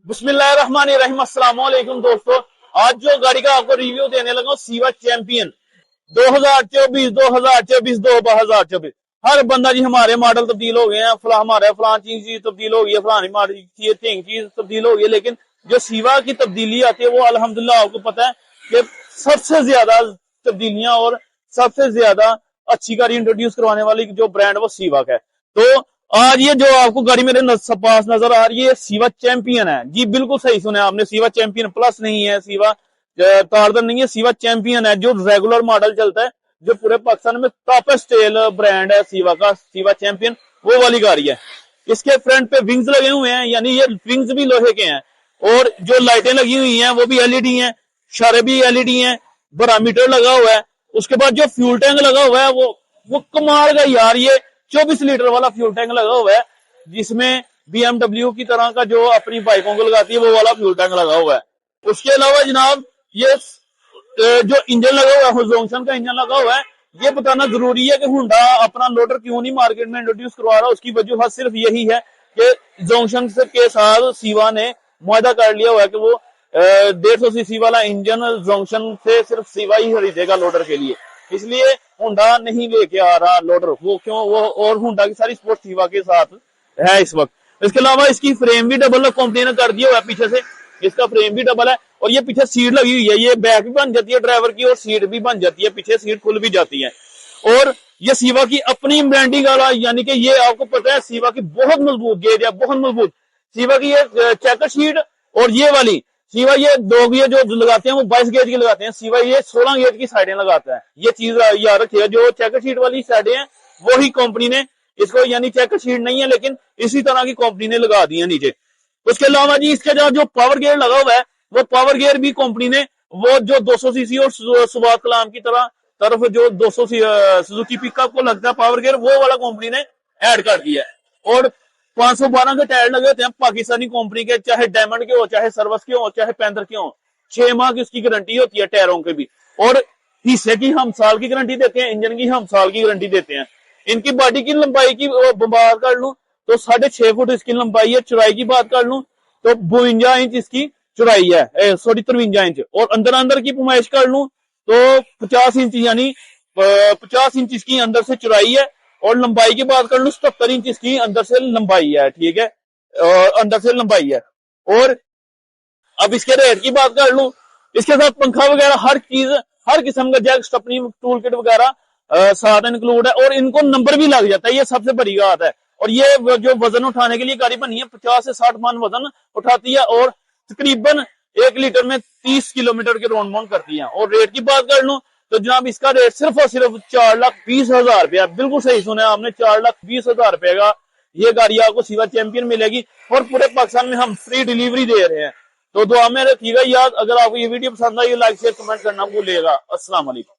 बिस्मिल्लाहिर्रहमानिर्रहीम। अस्सलाम वालेकुम दोस्तों, आज जो गाड़ी का आपको रिव्यू देने लगा हूं सीवा चैंपियन 2024 2024 2024। हर बंदा जी हमारे मॉडल तब्दील हो गए हैं, हमारे फलां चीज तब्दील हो गई है, फलानी मॉडल की चीज तब्दील हो गई है, लेकिन जो सीवा की तब्दीली आती है वो अल्हम्दुलिल्लाह आपको पता है कि सबसे ज्यादा तब्दीलियां और सबसे ज्यादा अच्छी गाड़ी इंट्रोड्यूस करवाने वाली जो ब्रांड वो सीवा का है। तो आज ये जो आपको गाड़ी मेरे पास नजर आ रही है सीवा चैंपियन है जी, बिल्कुल सही सुने आपने। सीवा चैंपियन प्लस नहीं है, सीवा तारदन नहीं है, सीवा चैंपियन है जो रेगुलर मॉडल चलता है, जो पूरे पाकिस्तान में टॉपेस्ट टेल ब्रांड है सीवा का, सीवा चैंपियन वो वाली गाड़ी है। इसके फ्रंट पे विंग्स लगे हुए हैं, यानी ये विंग्स भी लोहे के हैं, और जो लाइटें लगी हुई हैं वो भी एलईडी हैं, शारे भी एलईडी हैं, बैरोमीटर लगा हुआ है। उसके बाद जो फ्यूल टैंक लगा हुआ है वो कमाल का यार, ये 24 लीटर वाला फ्यूल टैंक लगा हुआ है, जिसमें BMW की तरह का जो अपनी बाइकों को लगाती है वो वाला फ्यूल टैंक लगा हुआ है। उसके अलावा जनाब ये जो इंजन लगा हुआ है, जोंक्शन का इंजन लगा हुआ है। ये बताना जरूरी है कि हुंडा अपना लोडर क्यों नहीं मार्केट में इंट्रोड्यूस करवा रहा। उसकी वजह सिर्फ यही है कि जोंक्शन के साथ सीवा ने मुआहदा कर लिया हुआ है कि वो 150 सीसी वाला इंजन जोंक्शन से सिर्फ सीवा ही खरीदेगा लोडर के लिए, इसलिए हुंडा नहीं लेके आ रहा लोडर। वो क्यों, वो और हुंडा की सारी स्पोर्ट सीवा के साथ है इस वक्त। इसके अलावा इसकी फ्रेम भी डबल कंपनी ने कर दिया हुआ है, पीछे से इसका फ्रेम भी डबल है, और ये पीछे सीट लगी हुई है, ये बैक भी बन जाती है ड्राइवर की और सीट भी बन जाती है, पीछे सीट खुल भी जाती है। और ये सीवा की अपनी ब्रांडिंग वाला, यानी कि ये आपको पता है सीवा की बहुत मजबूत गेज है, बहुत मजबूत सीवा की ये चेकर शीट। और ये वाली सीवा ये दो ये जो लगाते हैं वो 22 गेज की लगाते हैं, सीवा ये 16 गेज की साइडें लगाता है। ये चीज याद रखिएगा, जो चेकर शीट वाली साइडें हैं वही कंपनी ने इसको, यानी चेकर शीट नहीं है लेकिन इसी तरह की कंपनी ने लगा दी है नीचे। उसके अलावा जी इसके जो पावर गेयर लगा हुआ है वो पावर गेयर भी कंपनी ने वो जो 200 सीसी और सुभाष कलाम की तरफ जो 200 सुजुकी पिकअप को लगता है पावर गेयर, वो वाला कंपनी ने ऐड कर दिया है। और 512 के टायर लगे होते हैं पाकिस्तानी कंपनी के, चाहे डायमंड के हो, चाहे सर्वस के हो, चाहे पैंथर के हो। 6 माह की उसकी गारंटी होती है टायरों के भी, और हिस्से की हम साल की गारंटी देते हैं, इंजन की हम साल की गारंटी देते हैं। इनकी बॉडी की लंबाई की बात कर लूं तो 6.5 फुट इसकी लंबाई है। चौड़ाई की बात कर लूं तो 52 इंच इसकी चौड़ाई है, 53 इंच। और अंदर की पैमाइश कर लूं तो 50 इंच, यानी 50 इंच इसकी अंदर से चौड़ाई है। और लंबाई की बात कर लूं 77 इंच इसकी अंदर से लंबाई है, ठीक है, अंदर से लंबाई है। और अब इसके रेट की बात कर लूं, इसके साथ पंखा वगैरह हर चीज, हर किस्म का जैक स्टपनी टूल किट वगैरह साथ इंक्लूड है, और इनको नंबर भी लग जाता है, ये सबसे बड़ी बात है। और ये जो वजन उठाने के लिए गाड़ी बनी है 50 से 60 मन वजन उठाती है, और तकरीबन 1 लीटर में 30 किलोमीटर के राउंड माउंट करती है। और रेट की बात कर लूं तो जनाब इसका रेट सिर्फ और सिर्फ 4,20,000 रुपया, बिल्कुल सही सुना आपने, 4,20,000 रुपए का ये गाड़ी आपको सीवा चैंपियन मिलेगी। और पूरे पाकिस्तान में हम फ्री डिलीवरी दे रहे हैं। तो दुआ में रखिएगा याद। अगर आपको ये वीडियो पसंद आई लाइक शेयर कमेंट करना भूलिएगा। अस्सलाम वालेकुम।